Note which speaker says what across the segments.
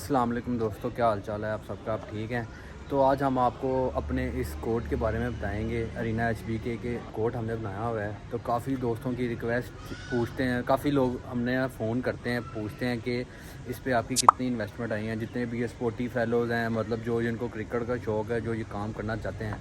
Speaker 1: अस्सलाम वालेकुम दोस्तों, क्या हाल चाल है आप सबका? आप ठीक हैं? तो आज हम आपको अपने इस कोट के बारे में बताएंगे। अरीना HBK के कोट हमने बनाया हुआ है। तो काफ़ी दोस्तों की रिक्वेस्ट पूछते हैं, काफ़ी लोग हमने फ़ोन करते हैं, पूछते हैं कि इस पे आपकी कितनी इन्वेस्टमेंट आई हैं। जितने भी ये स्पोर्टी फेलोज़ हैं, मतलब जो जिनको क्रिकेट का शौक़ है, जो ये काम करना चाहते हैं,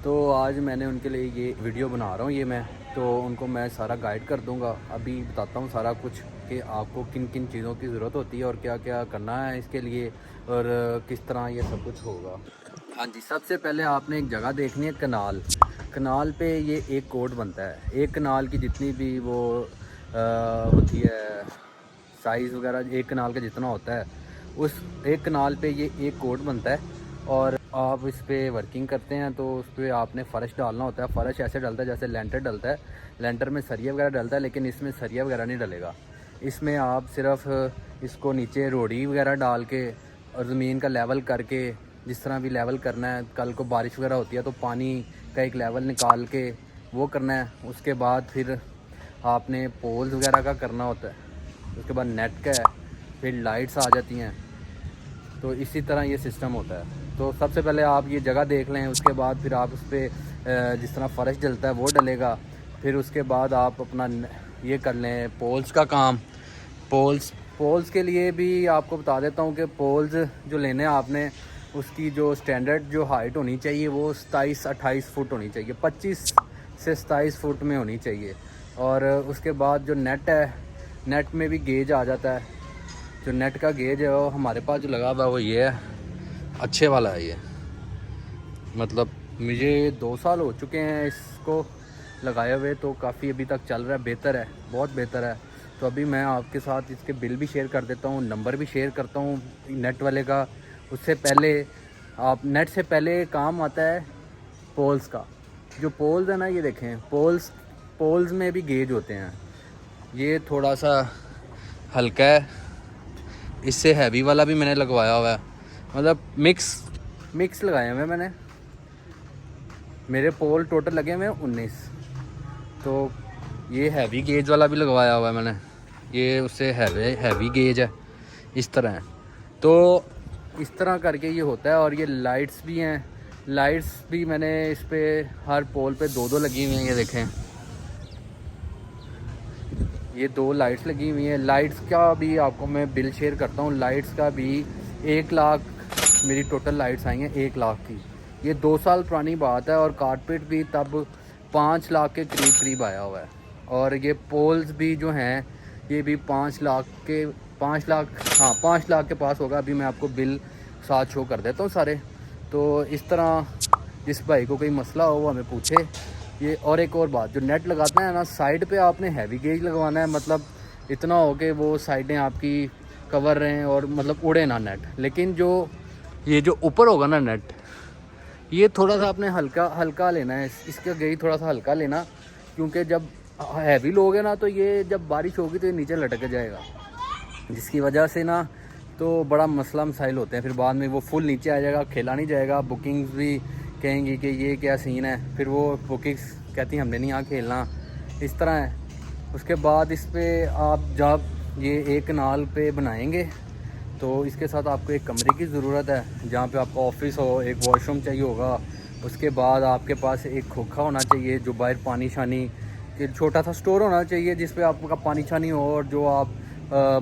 Speaker 1: तो आज मैंने उनके लिए ये वीडियो बना रहा हूँ। मैं तो उनको मैं सारा गाइड कर दूँगा। अभी बताता हूँ सारा कुछ कि आपको किन किन चीज़ों की ज़रूरत होती है और क्या क्या करना है इसके लिए और किस तरह ये सब कुछ होगा। हाँ जी, सबसे पहले आपने एक जगह देखनी है, कनाल पे ये एक कोट बनता है। एक कनाल की जितनी भी वो होती है साइज़ वगैरह, एक कनाल का जितना होता है, उस एक कनाल पे ये एक कोट बनता है। और आप इस पे वर्किंग करते हैं तो उस पर आपने फ़र्श डालना होता है। फ़र्श ऐसे डलता है जैसे लेंटर डलता है। लेंटर में सरिया वगैरह डलता है, लेकिन इसमें सरिया वगैरह नहीं डलेगा। इसमें आप सिर्फ इसको नीचे रोड़ी वगैरह डाल के और ज़मीन का लेवल करके, जिस तरह भी लेवल करना है, कल को बारिश वगैरह होती है तो पानी का एक लेवल निकाल के वो करना है। उसके बाद फिर आपने पोल्स वगैरह का करना होता है। उसके बाद नेट का है, फिर लाइट्स आ जाती हैं। तो इसी तरह ये सिस्टम होता है। तो सबसे पहले आप ये जगह देख लें, उसके बाद फिर आप उस पर जिस तरह फ़र्श डलता है वो डलेगा। फिर उसके बाद आप अपना ये कर लें पोल्स का काम। पोल्स के लिए भी आपको बता देता हूँ कि पोल्स जो लेने हैं आपने, उसकी जो स्टैंडर्ड जो हाइट होनी चाहिए वो 27-28 फुट होनी चाहिए, 25 से 27 फुट में होनी चाहिए। और उसके बाद जो नेट है, नेट में भी गेज आ जाता है। जो नेट का गेज है वो हमारे पास जो लगा हुआ है वो ये है, अच्छे वाला है ये। मतलब मुझे 2 साल हो चुके हैं इसको लगाए हुए, तो काफ़ी अभी तक चल रहा है, बेहतर है, बहुत बेहतर है। तो अभी मैं आपके साथ इसके बिल भी शेयर कर देता हूँ, नंबर भी शेयर करता हूँ नेट वाले का। उससे पहले आप नेट से पहले काम आता है पोल्स का। जो पोल्स है ना, ये देखें, पोल्स में भी गेज होते हैं। ये थोड़ा सा हल्का है, इससे हैवी वाला भी मैंने लगवाया हुआ है। मतलब मिक्स लगाए हुए मैंने। मेरे पोल टोटल लगे हुए हैं 19। तो ये हैवी गेज वाला भी लगवाया हुआ है मैंने, ये उससे हैवी गेज है, इस तरह है। तो इस तरह करके ये होता है। और ये लाइट्स भी हैं, लाइट्स भी मैंने इस पे हर पोल पे 2-2 लगी हुई हैं। ये देखें, ये 2 लाइट्स लगी हुई हैं। लाइट्स का भी आपको मैं बिल शेयर करता हूँ। लाइट्स का भी 1 लाख मेरी टोटल लाइट्स आई हैं, 1 लाख की। ये 2 साल पुरानी बात है। और कारपेट भी तब 5 लाख के करीब आया हुआ है। और ये पोल्स भी जो हैं ये भी 5 लाख के पास होगा। अभी मैं आपको बिल साथ शो कर देता हूँ सारे। तो इस तरह जिस भाई को कोई मसला हो वो हमें पूछे। ये और एक और बात, जो नेट लगाते हैं ना, साइड पे आपने हैवी गेज लगवाना है। मतलब इतना हो कि वो साइडें आपकी कवर रहें और मतलब उड़े ना नेट। लेकिन ये जो ऊपर होगा ना नेट, ये थोड़ा सा आपने हल्का लेना है। इसका गेज थोड़ा सा हल्का लेना, क्योंकि जब हैवी लोगे ना तो ये जब बारिश होगी तो ये नीचे लटक जाएगा, जिसकी वजह से ना तो बड़ा मसला मसाइल होते हैं। फिर बाद में वो फुल नीचे आ जाएगा, खेला नहीं जाएगा। बुकिंग्स भी कहेंगी कि ये क्या सीन है, फिर वो बुकिंग्स कहती हैं हमने नहीं यहाँ खेलना, इस तरह है। उसके बाद इस पर आप जब ये एक कनाल पे बनाएंगे तो इसके साथ आपको एक कमरे की ज़रूरत है, जहाँ पे आपका ऑफिस हो, एक वॉशरूम चाहिए होगा। उसके बाद आपके पास एक खोखा होना चाहिए, जो बाहर पानी शानी, एक छोटा सा स्टोर होना चाहिए जिस पे आपका पानी शानी हो। और जो आप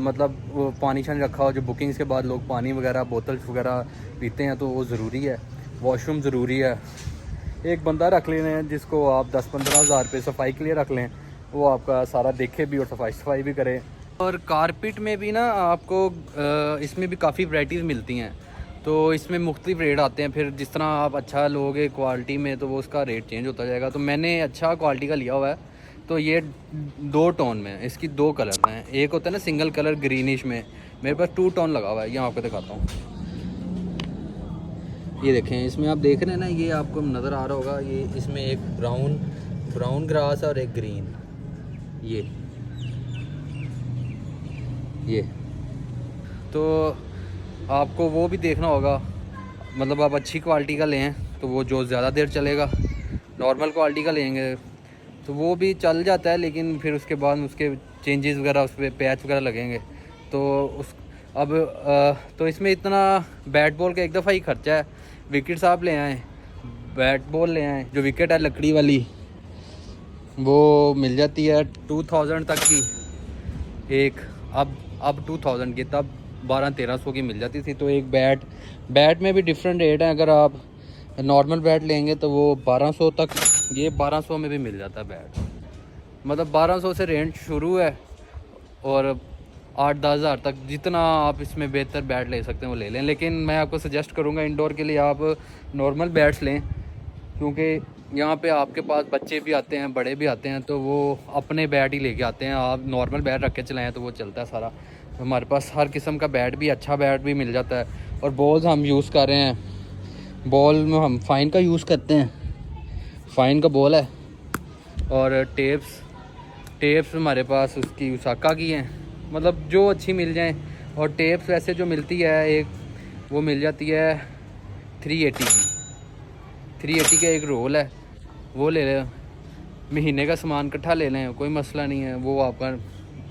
Speaker 1: मतलब वो पानी शानी रखा हो, जो बुकिंग्स के बाद लोग पानी वगैरह बोतल्स वगैरह पीते हैं, तो वो ज़रूरी है। वॉशरूम ज़रूरी है। एक बंदा रख लेना है जिसको आप 10-15 हज़ार रुपये सफाई के लिए रख लें, वो आपका सारा देखे भी और सफाई भी करे। और कारपेट में भी ना आपको इसमें भी काफ़ी वैराइटीज़ मिलती हैं। तो इसमें मुख्तलिफ रेट आते हैं। फिर जिस तरह आप अच्छा लोगे क्वालिटी में तो वो उसका रेट चेंज होता जाएगा। तो मैंने अच्छा क्वालिटी का लिया हुआ है। तो ये 2 टोन में, इसकी 2 कलर हैं। एक होता है ना सिंगल कलर ग्रीनिश में, मेरे पास 2 टोन लगा हुआ है। यहाँ आपको दिखाता हूँ, ये देखें, इसमें आप देख रहे हैं ना, ये आपको नज़र आ रहा होगा। ये इसमें एक ब्राउन ग्रास और एक ग्रीन, ये तो आपको वो भी देखना होगा। मतलब आप अच्छी क्वालिटी का लें तो वो जो ज़्यादा देर चलेगा। नॉर्मल क्वालिटी का लेंगे तो वो भी चल जाता है, लेकिन फिर उसके बाद उसके चेंजेस वगैरह, उस पर पैच वगैरह लगेंगे। तो अब तो इसमें इतना बैट बॉल का एक दफ़ा ही खर्चा है। विकेट्स आप ले आएँ, बैट बॉल ले आएँ, जो विकेट है लकड़ी वाली वो मिल जाती है 2000 तक की एक। अब 2000 की, तब 1200-1300 की मिल जाती थी। तो एक बैट में भी डिफरेंट रेट है। अगर आप नॉर्मल बैट लेंगे तो वो 1200 तक, ये 1200 में भी मिल जाता है बैट। मतलब 1200 से रेंज शुरू है और 8-10 हज़ार तक जितना आप इसमें बेहतर बैट ले सकते हैं वो ले लें। लेकिन मैं आपको सजेस्ट करूँगा इंडोर के लिए आप नॉर्मल बैट्स लें, क्योंकि यहाँ पे आपके पास बच्चे भी आते हैं, बड़े भी आते हैं, तो वो अपने बैट ही लेके आते हैं। आप नॉर्मल बैट रख के चलाएँ तो वो चलता है सारा। हमारे पास हर किस्म का बैट भी, अच्छा बैट भी मिल जाता है। और बॉल्स हम यूज़ कर रहे हैं, बॉल में हम फाइन का यूज़ करते हैं, फाइन का बॉल है। और टेप्स हमारे पास उसकी उसाका की हैं, मतलब जो अच्छी मिल जाएं। और टेप्स वैसे जो मिलती है एक, वो मिल जाती है 380 की। 380 का एक रोल है, वो ले लें। महीने का सामान इकट्ठा ले लें, कोई मसला नहीं है, वो आपका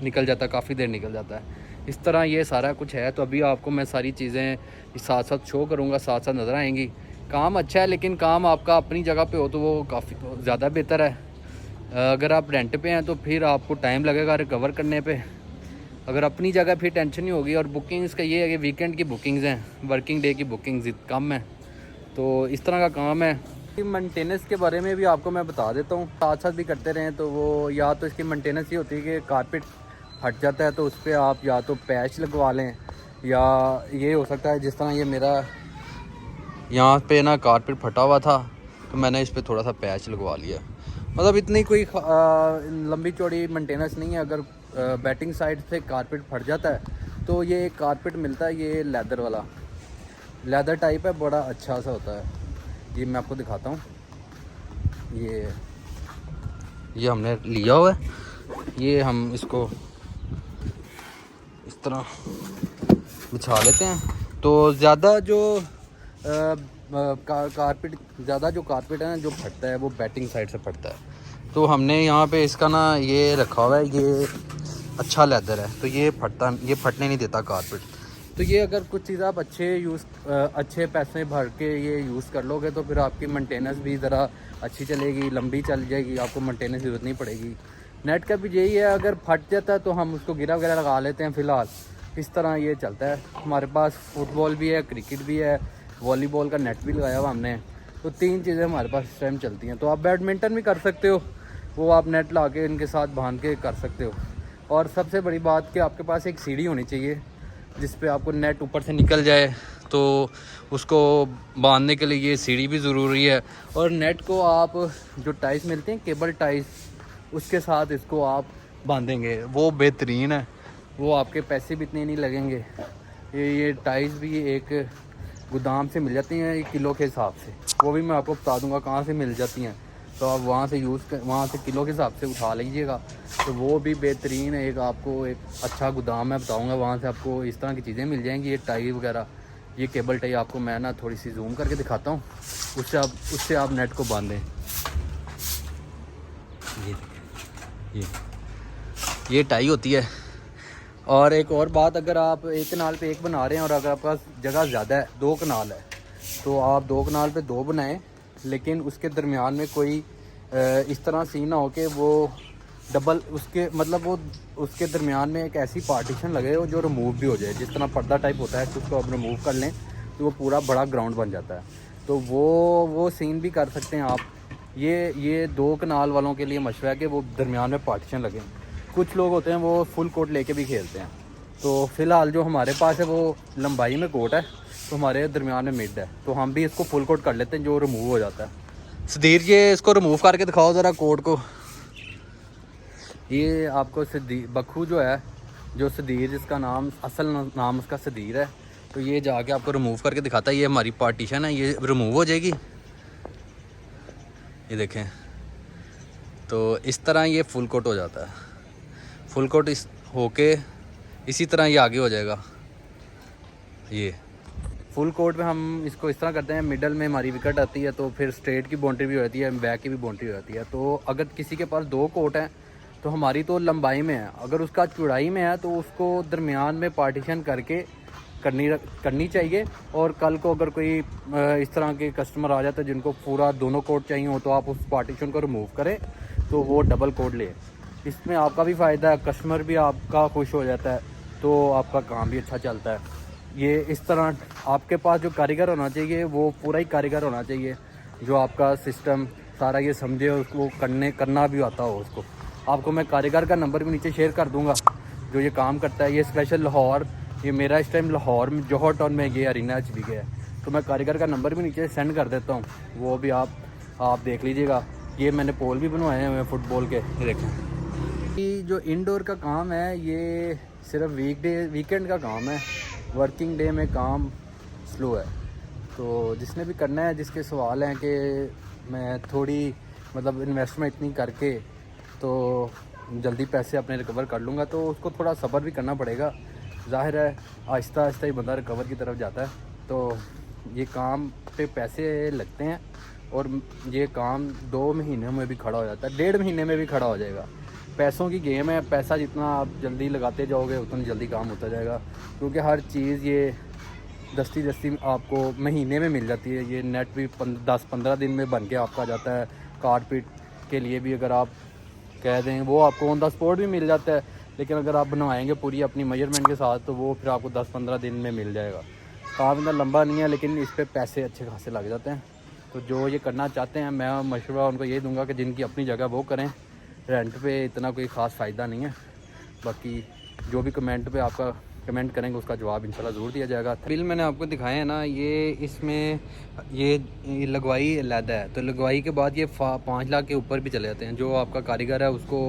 Speaker 1: निकल जाता है, काफ़ी देर निकल जाता है। इस तरह ये सारा कुछ है। तो अभी आपको मैं सारी चीज़ें साथ साथ शो करूँगा, साथ साथ नज़र आएंगी। काम अच्छा है, लेकिन काम आपका अपनी जगह पे हो तो वो काफ़ी ज़्यादा बेहतर है। अगर आप रेंट पे हैं तो फिर आपको टाइम लगेगा रिकवर करने पे। अगर अपनी जगह फिर टेंशन नहीं होगी। और बुकिंग्स का ये है कि वीकेंड की बुकिंग्स हैं, वर्किंग डे की बुकिंग्स कम है। तो इस तरह का काम है। मेंटेनेंस के बारे में भी आपको मैं बता देता हूँ, साथ साथ भी करते रहें। तो वो या तो इसकी मेंटेनेंस ये होती है कि कारपेट फट जाता है तो उस पर आप या तो पैच लगवा लें, या ये हो सकता है जिस तरह ये मेरा यहाँ पे ना कारपेट फटा हुआ था तो मैंने इस पर थोड़ा सा पैच लगवा लिया। मतलब इतनी कोई लंबी चौड़ी मेंटेनेंस नहीं है। अगर बैटिंग साइड से कारपेट फट जाता है तो ये एक कारपेट मिलता है, ये लेदर वाला, लेदर टाइप है, बड़ा अच्छा सा होता है। ये मैं आपको दिखाता हूँ। ये हमने लिया हुआ है। ये हम इसको इस तरह बिछा लेते हैं। तो ज़्यादा जो कारपेट है ना जो फटता है वो बैटिंग साइड से फटता है। तो हमने यहाँ पे इसका ना ये रखा हुआ है, ये अच्छा लेदर है तो ये फटने नहीं देता कारपेट। तो ये अगर कुछ चीज़ आप अच्छे पैसे भर के ये यूज़ कर लोगे तो फिर आपकी मेंटेनेंस भी ज़रा अच्छी चलेगी, लंबी चल जाएगी, आपको मेंटेनेंस की ज़रूरत नहीं पड़ेगी। नेट का भी यही है, अगर फट जाता है तो हम उसको गिरा वगैरह लगा लेते हैं। फ़िलहाल इस तरह ये चलता है। हमारे पास फुटबॉल भी है, क्रिकेट भी है, वॉलीबॉल का नेट भी लगाया हुआ हमने। तो 3 चीज़ें हमारे पास इस टाइम चलती हैं। तो आप बैडमिंटन भी कर सकते हो, वो आप नेट ला के इनके साथ बांध के कर सकते हो। और सबसे बड़ी बात कि आपके पास एक सीढ़ी होनी चाहिए जिस पे आपको नेट ऊपर से निकल जाए, तो उसको बांधने के लिए ये सीढ़ी भी ज़रूरी है। और नेट को आप जो टाइस मिलते हैं, केबल टाइस, उसके साथ इसको आप बांधेंगे, वो बेहतरीन है। वो आपके पैसे भी इतने नहीं लगेंगे। ये टाइस भी एक गोदाम से मिल जाती हैं, 1 किलो के हिसाब से। वो भी मैं आपको बता दूंगा कहाँ से मिल जाती हैं। तो आप वहाँ से किलो के हिसाब से उठा लीजिएगा। तो वो भी बेहतरीन है, आपको एक अच्छा गोदाम मैं बताऊँगा, वहाँ से आपको इस तरह की चीज़ें मिल जाएंगी। ये टाई वगैरह, ये केबल टाई आपको मैं ना थोड़ी सी जूम करके दिखाता हूँ, उससे आप नेट को बांधें। ये टाई होती है। और एक और बात, अगर आप एक कनाल पे एक बना रहे हैं और अगर आपके पास जगह ज़्यादा है, 2 कनाल है, तो आप 2 कनाल पे 2 बनाएं, लेकिन उसके दरमियान में कोई इस तरह सीन ना हो कि वो डबल, उसके दरमियान में एक ऐसी पार्टीशन लगे हो जो रिमूव भी हो जाए। जिस तरह पर्दा टाइप होता है, तो उसको आप रिमूव कर लें तो वो पूरा बड़ा ग्राउंड बन जाता है। तो वो सीन भी कर सकते हैं आप। ये 2 कनाल वालों के लिए मशवरा है कि वो दरमियान में पार्टीशन लगे। कुछ लोग होते हैं वो फुल कोट लेके भी खेलते हैं। तो फ़िलहाल जो हमारे पास है वो लंबाई में कोट है, तो हमारे दरमियान में मिड है, तो हम भी इसको फुल कोट कर लेते हैं जो रिमूव हो जाता है। सदीर ये इसको रिमूव करके दिखाओ ज़रा कोट को। ये आपको बखू जो है, जो सदीर, जिसका नाम असल नाम उसका सदीर है, तो ये जाके आपको रिमूव करके दिखाता है। ये हमारी पार्टीशन है, ये रिमूव हो जाएगी, ये देखें। तो इस तरह ये फुल कोट हो जाता है। फुल कोट होके इसी तरह ये आगे हो जाएगा। ये फुल कोट में हम इसको इस तरह करते हैं, मिडल में हमारी विकेट आती है, तो फिर स्ट्रेट की बाउंड्री भी हो जाती है, बैक की भी बाउंड्री हो जाती है। तो अगर किसी के पास 2 कोट हैं तो हमारी तो लंबाई में है, अगर उसका चौड़ाई में है तो उसको दरमियान में पार्टीशन करके करनी चाहिए। और कल को अगर कोई इस तरह के कस्टमर आ जाते हैं जिनको पूरा दोनों कोट चाहिए हो, तो आप उस पार्टीशन को रिमूव करें तो वो डबल कोट ले। इसमें आपका भी फ़ायदा है, कस्टमर भी आपका खुश हो जाता है, तो आपका काम भी अच्छा चलता है। ये इस तरह आपके पास जो कारीगर होना चाहिए वो पूरा ही कारीगर होना चाहिए, जो आपका सिस्टम सारा ये समझे और उसको करना भी आता हो उसको। आपको मैं कारीगर का नंबर भी नीचे शेयर कर दूंगा जो ये काम करता है। ये स्पेशल लाहौर, ये मेरा इस टाइम लाहौर में जौहर टाउन में ये अरीना HB के है, तो मैं कारीगर का नंबर भी नीचे सेंड कर देता हूँ, वो भी आप देख लीजिएगा। ये मैंने पोल भी बनवाए हुए हैं फुटबॉल के, ये देखें। ये जो इंडोर का काम है ये सिर्फ वीकेंड का काम है, वर्किंग डे में काम स्लो है। तो जिसने भी करना है, जिसके सवाल हैं कि मैं थोड़ी मतलब इन्वेस्टमेंट इतनी करके तो जल्दी पैसे अपने रिकवर कर लूँगा, तो उसको थोड़ा सब्र भी करना पड़ेगा। ज़ाहिर है आहिस्ता आहिस्ता ही बंदा रिकवर की तरफ जाता है। तो ये काम पे पैसे लगते हैं और ये काम 2 महीनों में भी खड़ा हो जाता है, 1.5 महीने में भी खड़ा हो जाएगा। पैसों की गेम है, पैसा जितना आप जल्दी लगाते जाओगे उतना जल्दी काम होता जाएगा, क्योंकि हर चीज़ ये दस्ती आपको महीने में मिल जाती है। ये नेट भी 10-15 दिन में बन के आपका जाता है। कारपेट के लिए भी अगर आप कह दें वो आपको ऑन द स्पॉट भी मिल जाता है, लेकिन अगर आप बनवाएंगे पूरी अपनी मेजरमेंट के साथ तो वो फिर आपको 10-15 दिन में मिल जाएगा। काम इतना लंबा नहीं है, लेकिन इस पर पैसे अच्छे खासे लग जाते हैं। तो जो ये करना चाहते हैं, मैं मशवरा उनको ये दूंगा कि जिनकी अपनी जगह वो करें, रेंट पे इतना कोई ख़ास फ़ायदा नहीं है। बाकी जो भी कमेंट पे आपका कमेंट करेंगे उसका जवाब इंशाल्लाह ज़रूर दिया जाएगा। बिल मैंने आपको दिखाए हैं ना, ये इसमें ये लगवाई अलहदा है, तो लगवाई के बाद ये 5 लाख के ऊपर भी चले जाते हैं। जो आपका कारीगर है उसको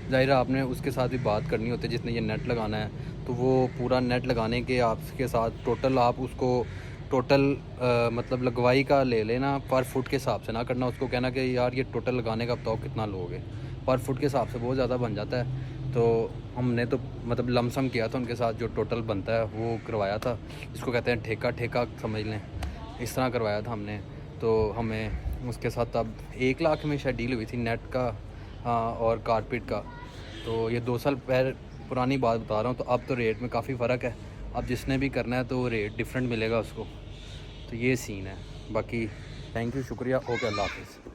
Speaker 1: ज़ाहिर आपने उसके साथ भी बात करनी होती है, जिसने ये नेट लगाना है, तो वो पूरा नेट लगाने के आपके साथ टोटल आप उसको मतलब लगवाई का ले लेना, पर फुट के हिसाब से ना करना। उसको कहना कि यार ये टोटल लगाने का बताओ कितना लोगे, पर फुट के हिसाब से बहुत ज़्यादा बन जाता है। तो हमने तो मतलब लमसम किया था उनके साथ, जो टोटल बनता है वो करवाया था। इसको कहते हैं ठेका समझ लें, इस तरह करवाया था हमने। तो हमें उसके साथ अब 1 लाख में शायद डील हुई थी नेट का और कारपेट का। तो ये 2 साल पुरानी बात बता रहा हूँ, तो अब तो रेट में काफ़ी फ़र्क है। अब जिसने भी करना है तो रेट डिफरेंट मिलेगा उसको। तो ये सीन है। बाकी थैंक यू, शुक्रिया, ओके, अल्लाह हाफ़िज़।